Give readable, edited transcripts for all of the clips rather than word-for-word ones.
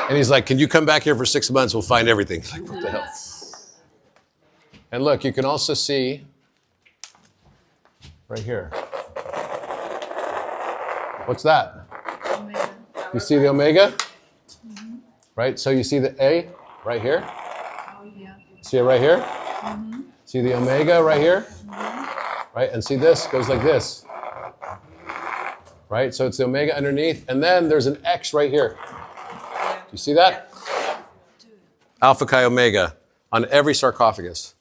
And he's like, can you come back here for 6 months? We'll find everything. He's like, what the hell? And look, you can also see right here. What's that? Omega. You see the omega? Mm-hmm. Right? So you see the A right here? Oh, yeah. See it right here? Mm-hmm. See the omega right here? Mm-hmm. Right? And see this goes like this. Right? So it's the omega underneath. And then there's an X right here. Do you see that? Alpha Chi Omega on every sarcophagus.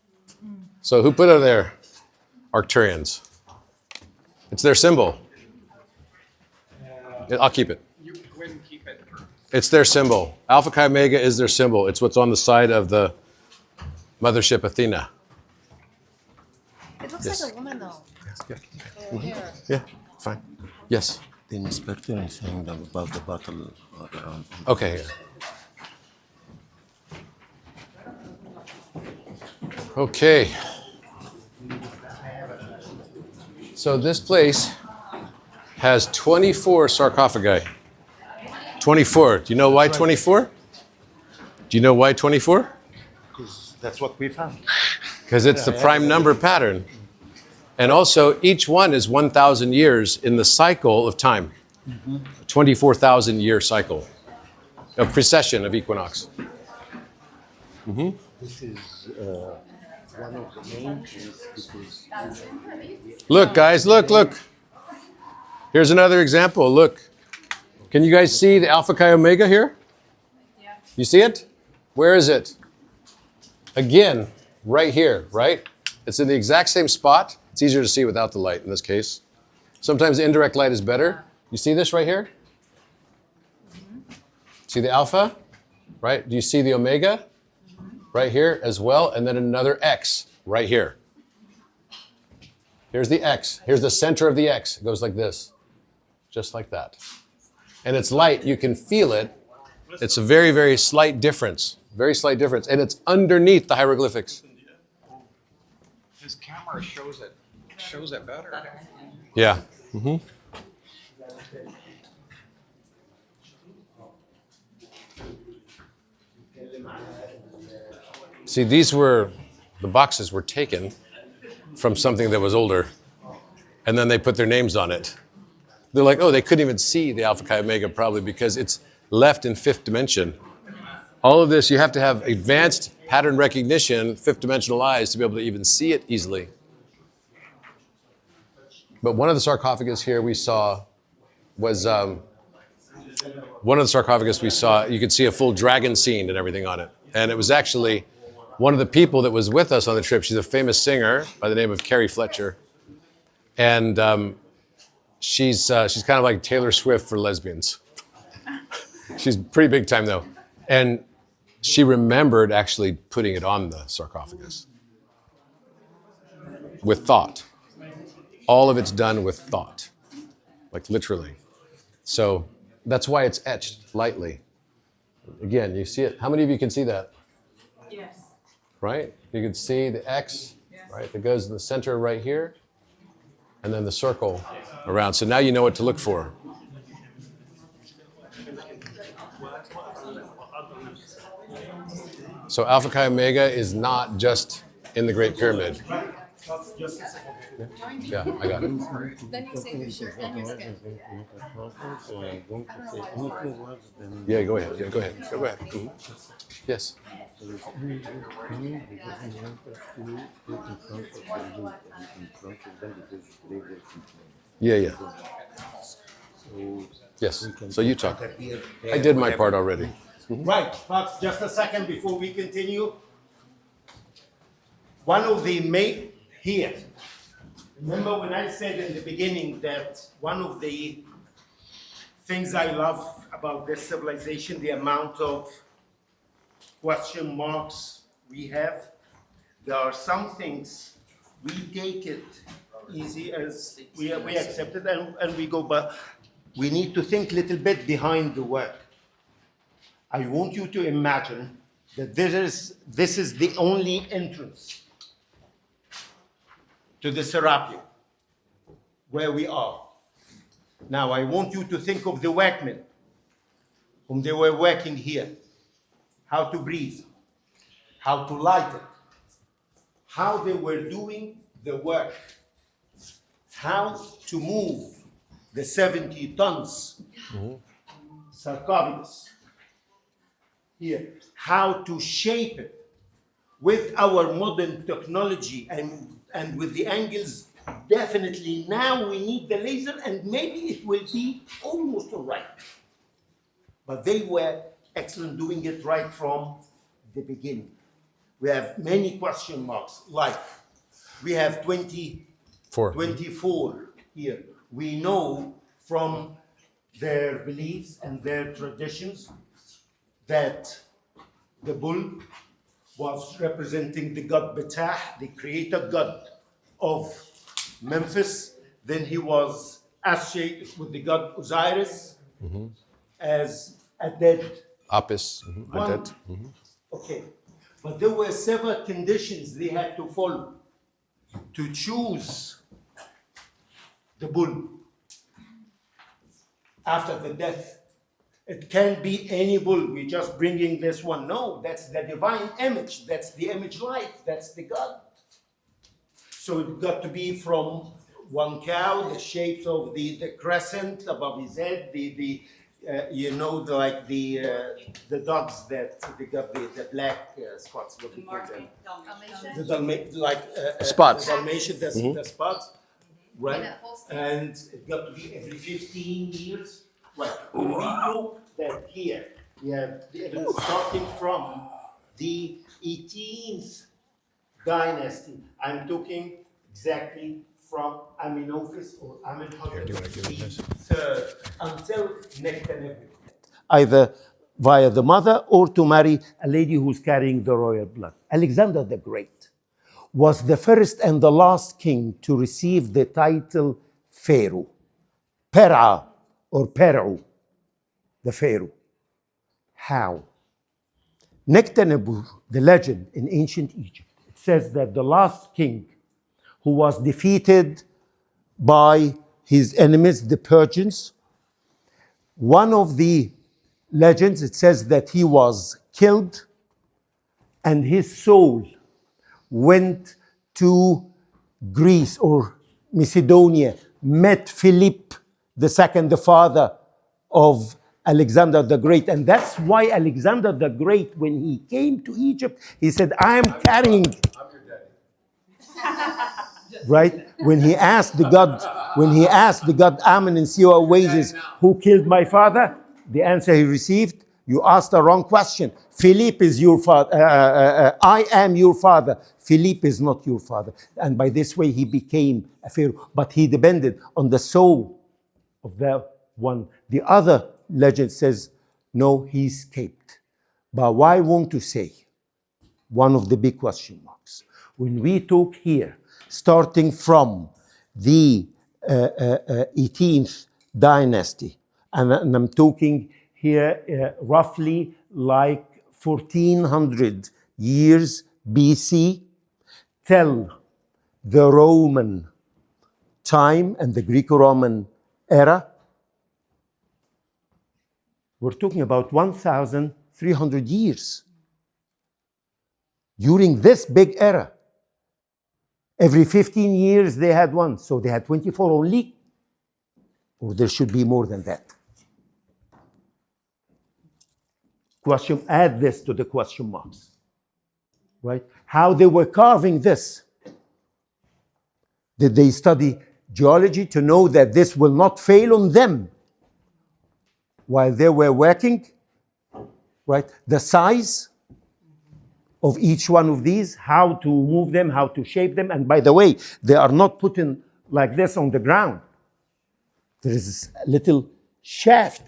So who put it there? Arcturians. It's their symbol. I'll keep it. You go ahead and keep it. It's their symbol. Alpha Chi Omega is their symbol. It's what's on the side of the mothership Athena. It looks Yes. like a woman, though. Yeah. Here. Yeah, fine. Yes. The inspector is saying about the bottle around. Okay. Okay. So this place has 24 sarcophagi. 24. Do you know why 24? Do you know why 24? Because that's what we found. Because it's the prime number pattern. And also, each one is 1,000 years in the cycle of time. 24,000 year cycle of precession of equinox. This is one of the main things because Look, guys, look. Here's another example. Look. Can you guys see the Alpha Chi Omega here? Yeah. You see it? Where is it? Again, right here, right? It's in the exact same spot. It's easier to see without the light in this case. Sometimes indirect light is better. You see this right here? See the alpha? Right? Do you see the omega? Right here as well. And then another X right here. Here's the X. Here's the center of the X. It goes like this. Just like that. And it's light. You can feel it. It's a very, very slight difference. Very slight difference. And it's underneath the hieroglyphics. His camera shows it better. Yeah. See, the boxes were taken from something that was older, and then they put their names on it. They're like, oh, they couldn't even see the Alpha Chi Omega probably because it's left in fifth dimension. All of this, you have to have advanced pattern recognition, fifth dimensional eyes to be able to even see it easily. But one of the sarcophagus here we saw was, you could see a full dragon scene and everything on it. And it was actually one of the people that was with us on the trip. She's a famous singer by the name of Carrie Fletcher. And she's kind of like Taylor Swift for lesbians. She's pretty big time though. And she remembered actually putting it on the sarcophagus with thought. All of it's done with thought, like literally. So that's why it's etched lightly. Again, you see it. How many of you can see that? Yes. Right? You can see the X, right? That goes in the center right here, and then the circle around. So now you know what to look for. So Alpha Chi Omega is not just in the Great Pyramid. Yeah, I got it. Then you say your shirt and your skin. Yeah, go ahead. Yeah, go ahead. Go ahead. Mhm. Yes. Yeah. Yes. So you talk. I did my part already. Right, folks, just a second before we continue. One of the main here. Remember when I said in the beginning that one of the things I love about this civilization, the amount of question marks we have. There are some things we take it easy as we accept it and we go, but we need to think a little bit behind the work. I want you to imagine that this is the only entrance to the Serapeum, where we are. Now I want you to think of the workmen whom they were working here, how to breathe, how to light it, how they were doing the work, how to move the 70 tons sarcophagus here, how to shape it with our modern technology and with the angles. Definitely now we need the laser, and maybe it will be almost all right. But they were excellent doing it right from the beginning. We have many question marks, like we have 24 here. We know from their beliefs and their traditions that the bull was representing the god Betah, the creator god of Memphis. Then he was associated with the god Osiris as a dead Apis, one. Adet. Okay, but there were several conditions they had to follow to choose the bull after the death. It can't be any bull. We're just bringing this one. No, that's the divine image. That's the image life. That's the God. So it got to be from one cow, the shapes of the crescent above his head, the dogs that they got the black spots. What do you call them? The Spots. The Dalmatian, the spots, right? Yeah, Holstein. And it got to be every 15 years. Right. When we look that here, we have the evidence starting from the 18th dynasty. I'm talking exactly from Amenophis or Amenhotep III until Nectanebus. Either via the mother or to marry a lady who's carrying the royal blood. Alexander the Great was the first and the last king to receive the title Pharaoh. Pera or Peru, the Pharaoh. How? Nectanebus, the legend in ancient Egypt, it says that the last king who was defeated by his enemies, the Persians, one of the legends, it says that he was killed and his soul went to Greece or Macedonia, met Philip II, the father of Alexander the Great. And that's why Alexander the Great, when he came to Egypt, he said, I'm carrying. I'm your daddy. Right? When he asked the god Amun and Siwa wages, who killed my father? The answer he received, you asked the wrong question. Philippe is your father. I am your father. Philippe is not your father. And by this way, he became a pharaoh. But he depended on the soul of the one. The other legend says, no, he escaped. But why won't you say? One of the big question marks. When we talk here, starting from the 18th dynasty, and I'm talking here roughly like 1400 years BC, till the Roman time and the Greco-Roman era, we're talking about 1,300 years. During this big era, every 15 years they had one, so they had 24 only, or there should be more than that. Question, add this to the question marks, right? How they were carving this. Did they study geology to know that this will not fail on them while they were working, right? The size of each one of these, how to move them, how to shape them. And by the way, they are not put in like this on the ground. There is a little shaft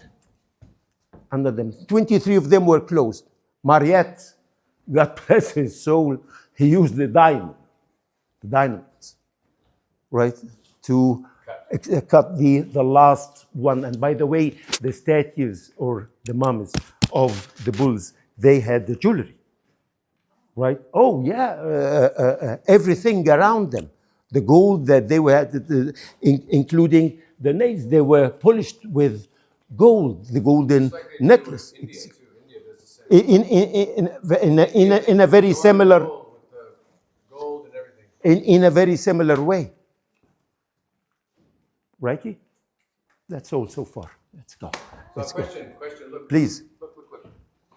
under them. 23 of them were closed. Mariette, God bless his soul, he used the dynamite, right, to cut the last one. And by the way, the statues or the mummies of the bulls, they had the jewelry, right? Oh yeah, everything around them. The gold that they had, including the nails, they were polished with gold, the golden necklace. India too. India does the same. In a very similar, With the gold and everything. in a very similar way. Righty? That's all so far. Let's go. Let's go. Question, look. Please. Look.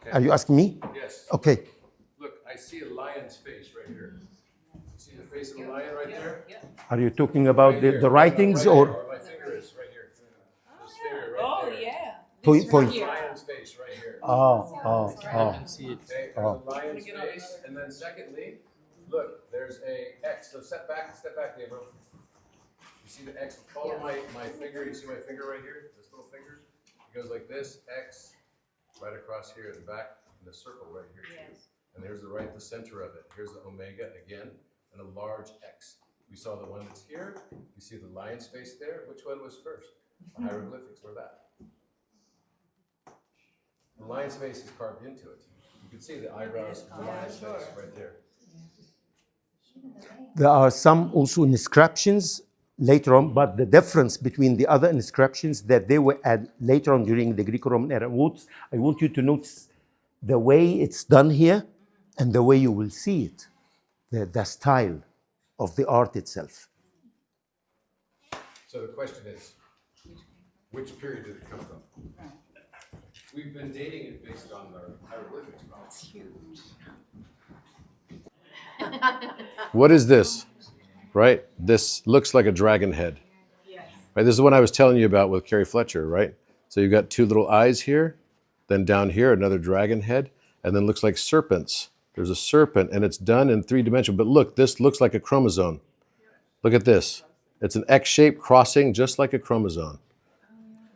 Okay. Are you asking me? Yes. Okay. Look, I see a lion's face right here. See the face of a lion right there? Are you talking about Right the, here. the writings Right or here, where my finger is right here. This finger right Oh, there. yeah. point? Lion's face right here. Oh. Okay, there's a lion's face, and then secondly, look, there's a X. So step back, Gabriel. You see the X? Follow my finger. You see my finger right here? This little finger? It goes like this, X, right across here at the back, and the circle right here too. And there's the center of it. Here's the omega again, and a large X. We saw the one that's here. You see the lion's face there. Which one was first? The hieroglyphics were that. The lion's face is carved into it. You can see the eyebrows of the lion's face right there. There are some also inscriptions later on, but the difference between the other inscriptions that they were added later on during the Greco-Roman era, I want you to notice the way it's done here and the way you will see it, the style of the art itself. So the question is, which period did it come from? We've been dating it based on the hieroglyphics. It's huge. What is this? Right? This looks like a dragon head. Yes. Right? This is what I was telling you about with Carrie Fletcher, right? So you've got two little eyes here, then down here, another dragon head, and then looks like serpents. There's a serpent, and it's done in 3 dimensions. But look, this looks like a chromosome. Look at this. It's an X-shaped crossing, just like a chromosome.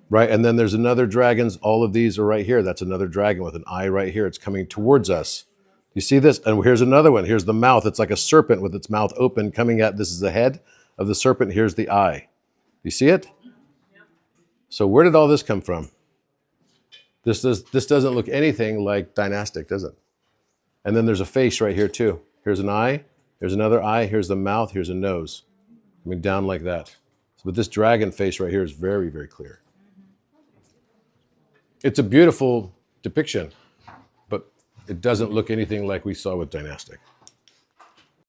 Right? And then there's another dragons. All of these are right here. That's another dragon with an eye right here. It's coming towards us. You see this? And here's another one. Here's the mouth. It's like a serpent with its mouth open coming at, this is the head of the serpent. Here's the eye. You see it? So where did all this come from? This doesn't look anything like dynastic, does it? And then there's a face right here too. Here's an eye. Here's another eye. Here's the mouth. Here's a nose. Coming down like that. But this dragon face right here is very, very clear. It's a beautiful depiction, but it doesn't look anything like we saw with dynastic.